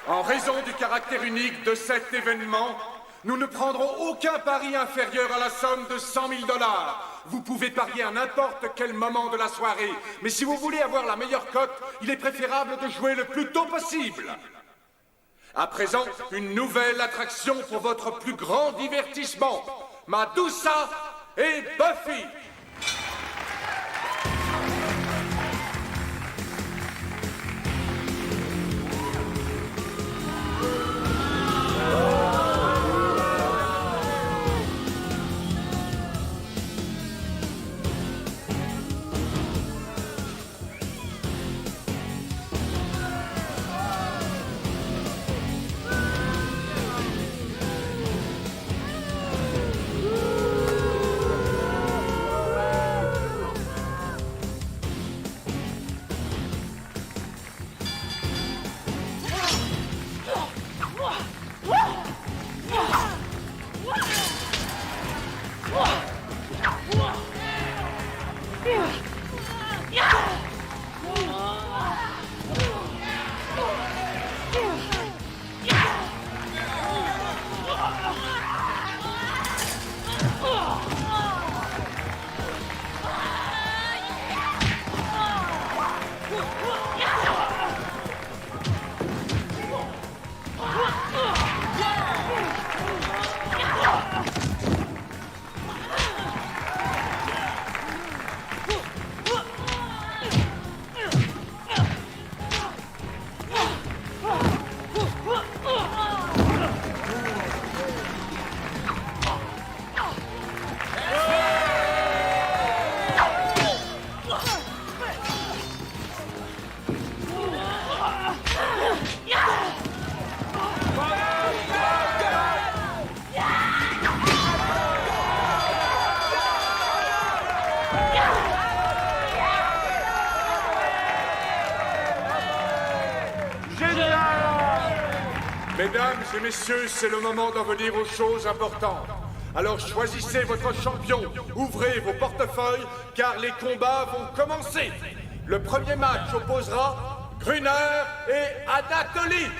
En raison du caractère unique de cet événement, nous ne prendrons aucun pari inférieur à la somme de 100 000 $. Vous pouvez parier à n'importe quel moment de la soirée, mais si vous voulez avoir la meilleure cote, il est préférable de jouer le plus tôt possible. À présent, une nouvelle attraction pour votre plus grand divertissement. Medusa et Buffy. Mesdames et messieurs, c'est le moment d'en venir aux choses importantes. Alors choisissez votre champion, ouvrez vos portefeuilles, car les combats vont commencer. Le premier match opposera Gruner et Anatoly.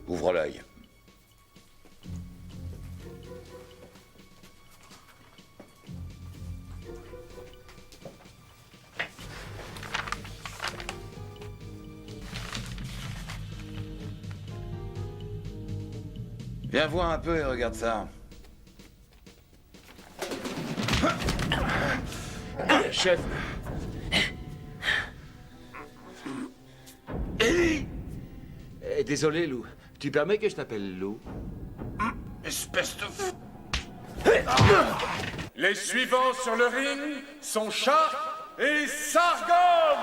Ouvre l'œil. Viens voir un peu et regarde ça. Chef. Désolé, Lou. Tu permets que je t'appelle Lou? Espèce de fou. Les suivants sur le ring sont Shark et Sargon.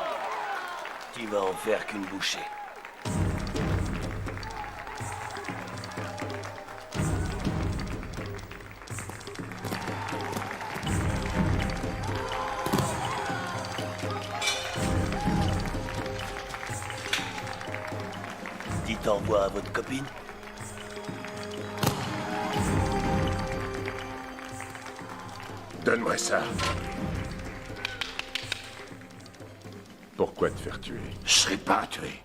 Tu vas en faire qu'une bouchée. Dites au revoir à votre copine. Donne-moi ça. Pourquoi te faire tuer? Je serai pas tué.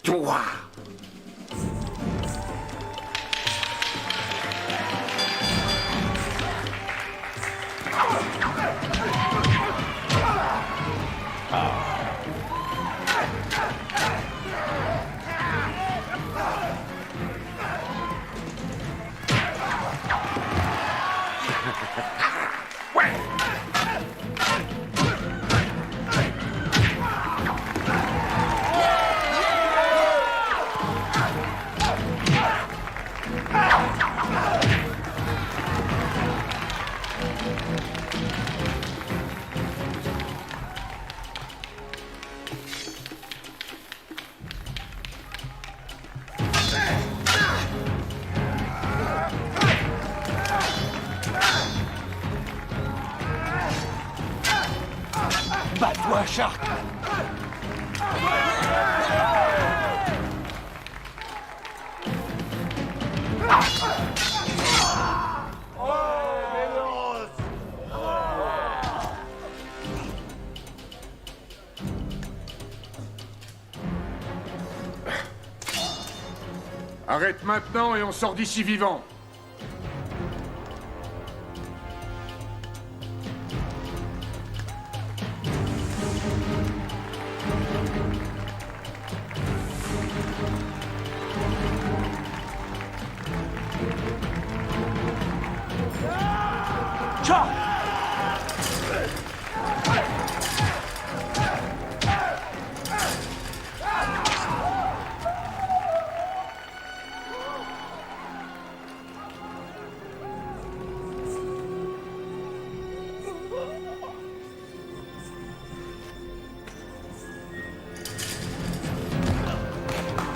Toi! Bats-toi, Shark! Arrête maintenant et on sort d'ici vivant.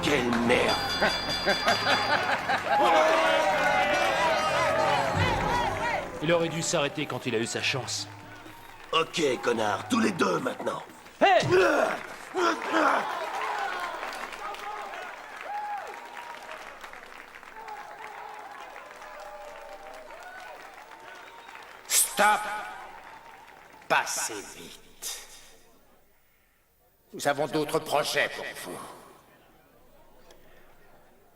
Quelle merde! Il aurait dû s'arrêter quand il a eu sa chance. Ok, connard, tous les deux maintenant. Hé! Stop! Passez vite. Nous avons d'autres projets pour vous.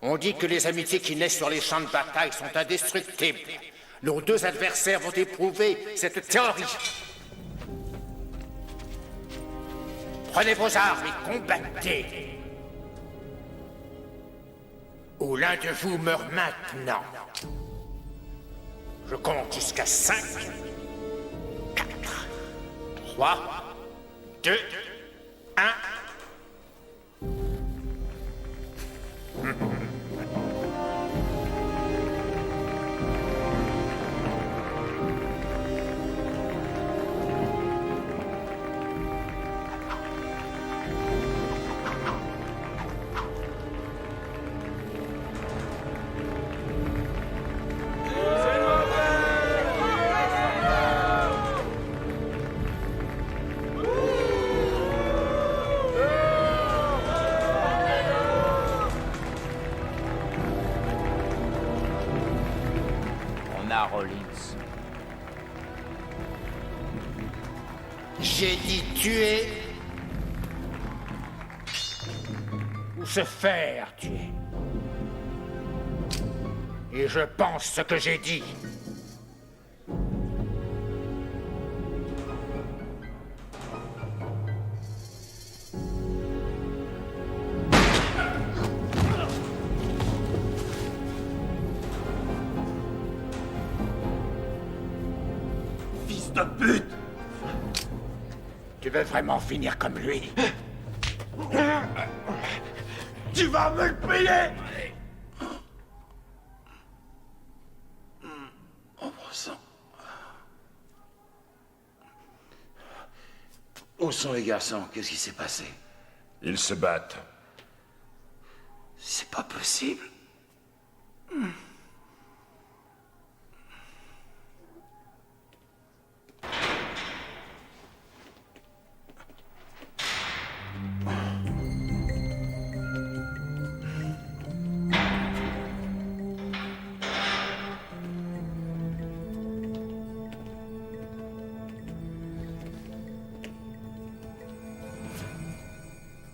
On dit que les amitiés qui naissent sur les champs de bataille sont indestructibles. Nos deux adversaires vont éprouver cette théorie. Prenez vos armes et combattez. Ou l'un de vous meurt maintenant. Je compte jusqu'à 5, 4, 3, 2, 1. Rollins. J'ai dit tuer ou se faire tuer. Et je pense ce que j'ai dit. De pute! Tu veux vraiment finir comme lui? Tu vas me le payer! Oh, sang. Où sont les garçons? Qu'est-ce qui s'est passé? Ils se battent. C'est pas possible.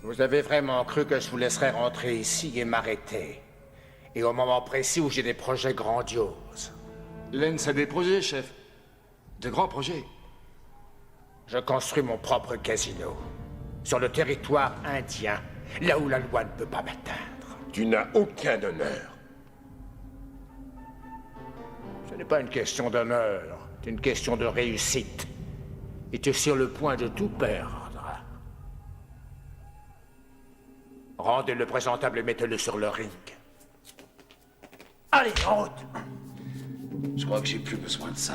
Vous avez vraiment cru que je vous laisserais rentrer ici et m'arrêter? Et au moment précis où j'ai des projets grandioses. Lens a des projets, chef. De grands projets. Je construis mon propre casino. Sur le territoire indien, là où la loi ne peut pas m'atteindre. Tu n'as aucun honneur. Ce n'est pas une question d'honneur, c'est une question de réussite. Et tu es sur le point de tout perdre. Rendez-le présentable et mettez-le sur le ring. Allez, en route! Je crois que j'ai plus besoin de ça.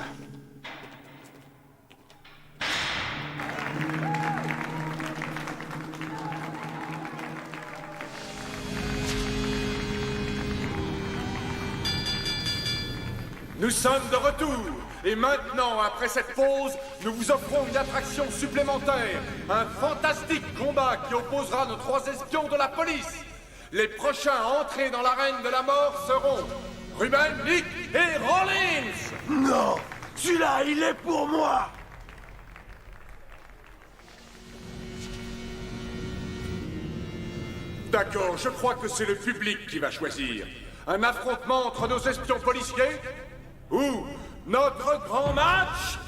Nous sommes de retour. Et maintenant, après cette pause, nous vous offrons une attraction supplémentaire. Un fantastique combat qui opposera nos 3 espions de la police. Les prochains à entrer dans l'arène de la mort seront Ruben, Nick et Rollins. Non! Celui-là, il est pour moi! D'accord, je crois que c'est le public qui va choisir. Un affrontement entre nos espions policiers? Ou notre grand match?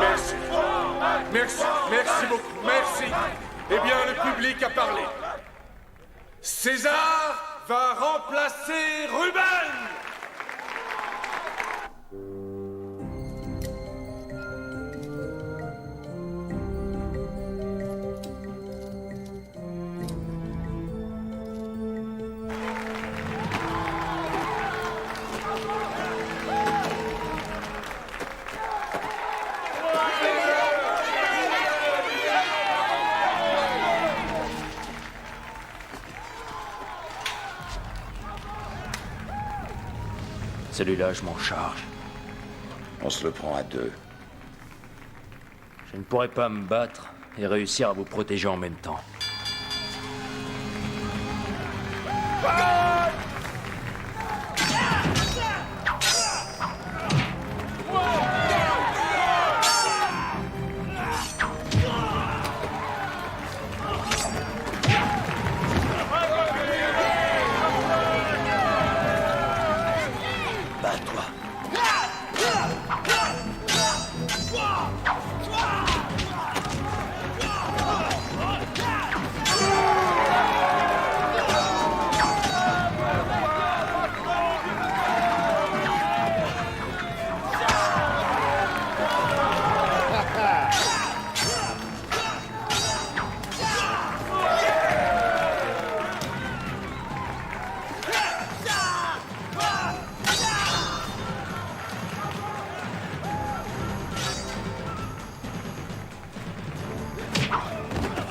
Merci. Merci, merci beaucoup, merci. Eh bien, le public a parlé. César va remplacer Ruben! Celui-là, je m'en charge. On se le prend à deux. Je ne pourrais pas me battre et réussir à vous protéger en même temps.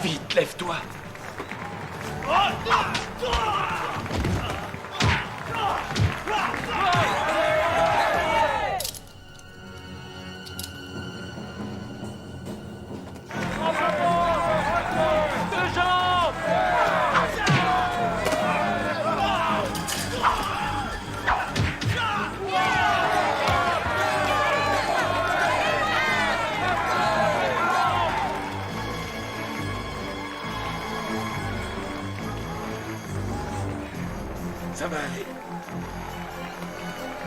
Vite, lève-toi. Ça va aller.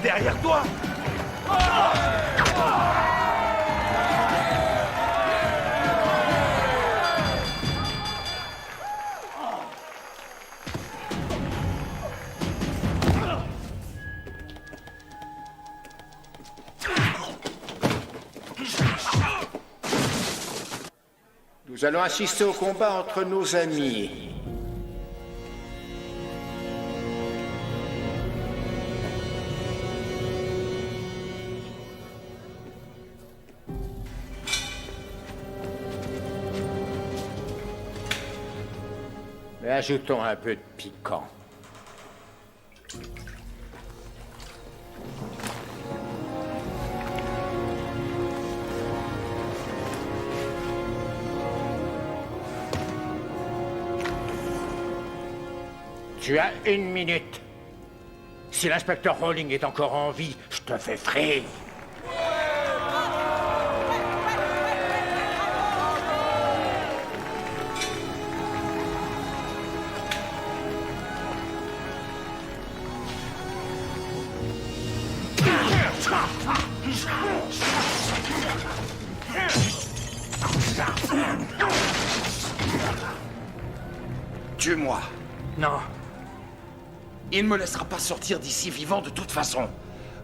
Derrière toi! Nous allons assister au combat entre nos amis. Mais ajoutons un peu de piquant. Tu as 1 minute. Si l'inspecteur Rowling est encore en vie, je te fais frire. Tue-moi. Non. Il ne me laissera pas sortir d'ici vivant de toute façon.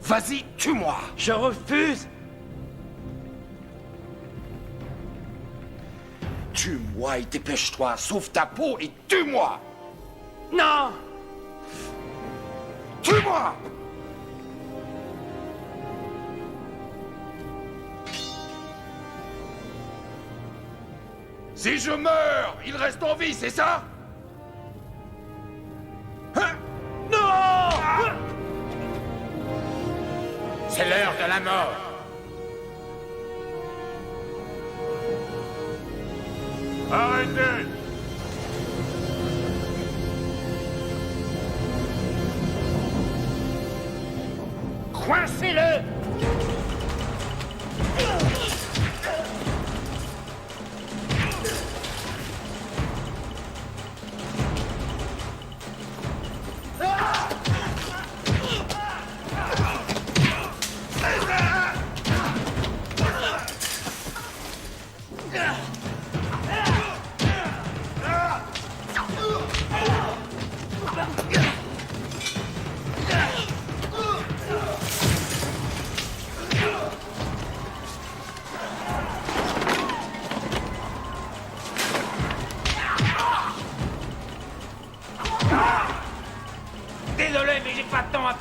Vas-y, tue-moi. Je refuse. Tue-moi et dépêche-toi. Sauve ta peau et tue-moi. Non. Tue-moi. Si je meurs, il reste en vie, c'est ça? Hein? Non. C'est l'heure de la mort. Arrêtez! Coincez-le!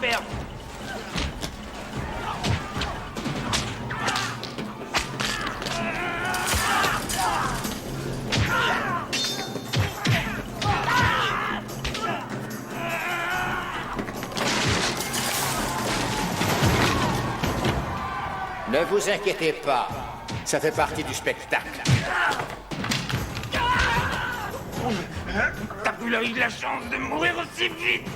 perdre. Ne vous inquiétez pas, ça fait partie du spectacle. T'as plus eu de la chance de mourir aussi vite.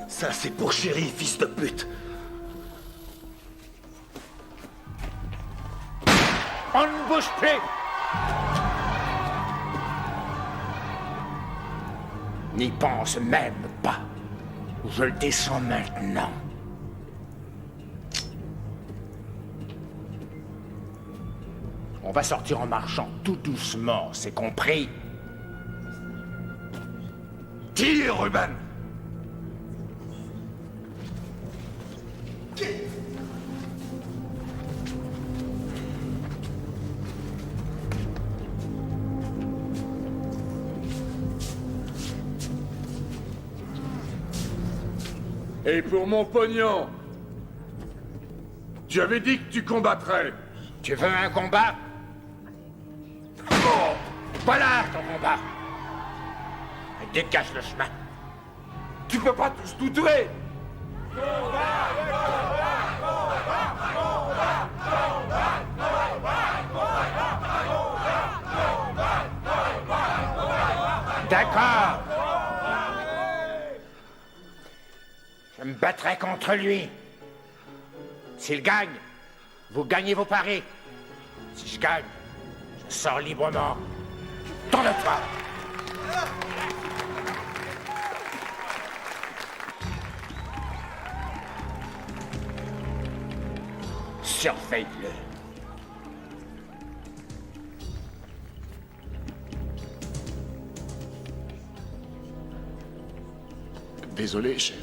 Ça, c'est pour Chéri, fils de pute. On ne bouge plus. N'y pense même pas. Je le descends maintenant. On va sortir en marchant tout doucement, c'est compris? Tire, Ruben! Et pour mon pognon, tu avais dit que tu combattrais. Tu veux un combat? Oh, voilà ton combat. Dégage le chemin. Tu peux pas tous tout tuer! D'accord. Je me battrai contre lui. S'il gagne, vous gagnez vos paris. Si je gagne, je sors librement. Tourne-toi. Surveille-le. Désolé, chef.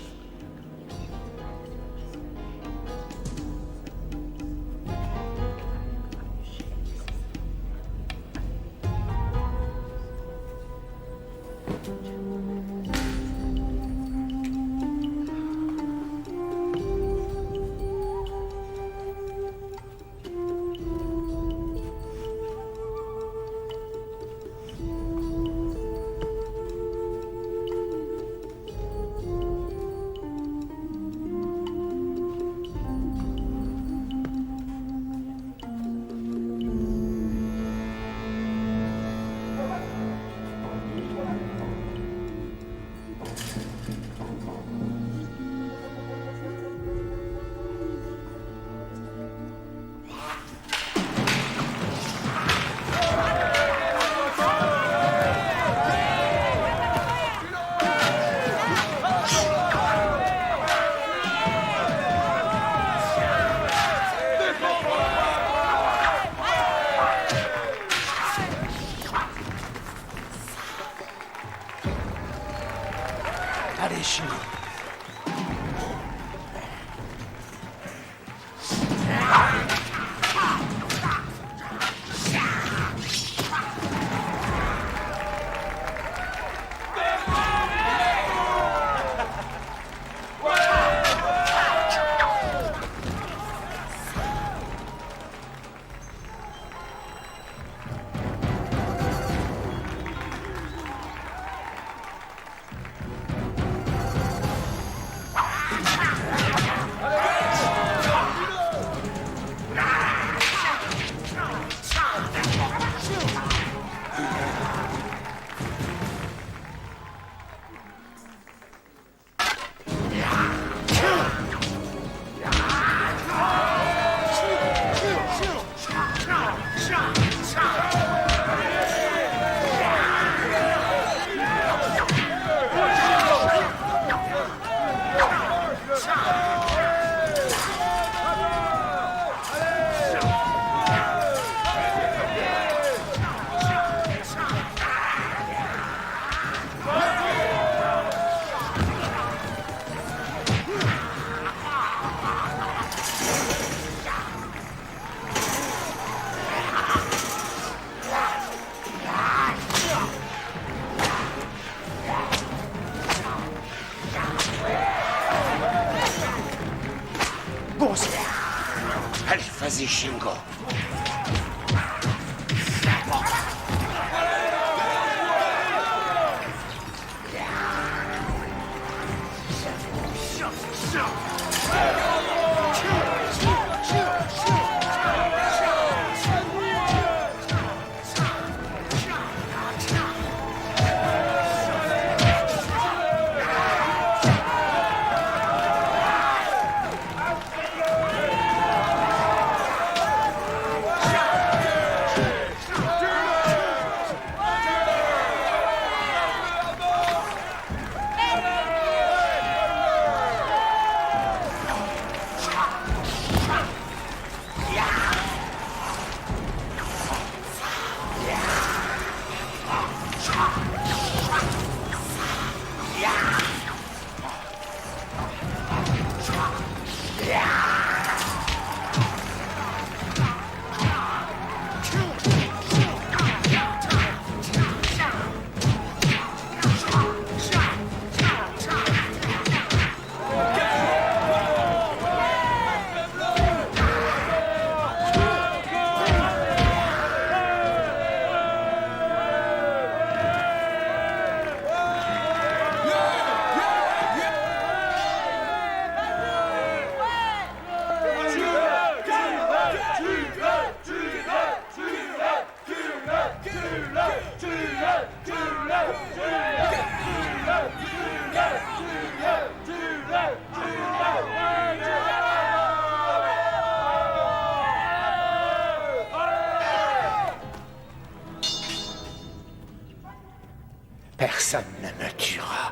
Allez, chérie. Vas-y, Shingo. Personne ne me tuera.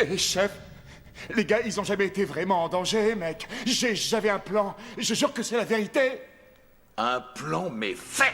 Hé, chef, les gars, ils ont jamais été vraiment en danger, mec. J'avais un plan. Je jure que c'est la vérité. Un plan, mais fait.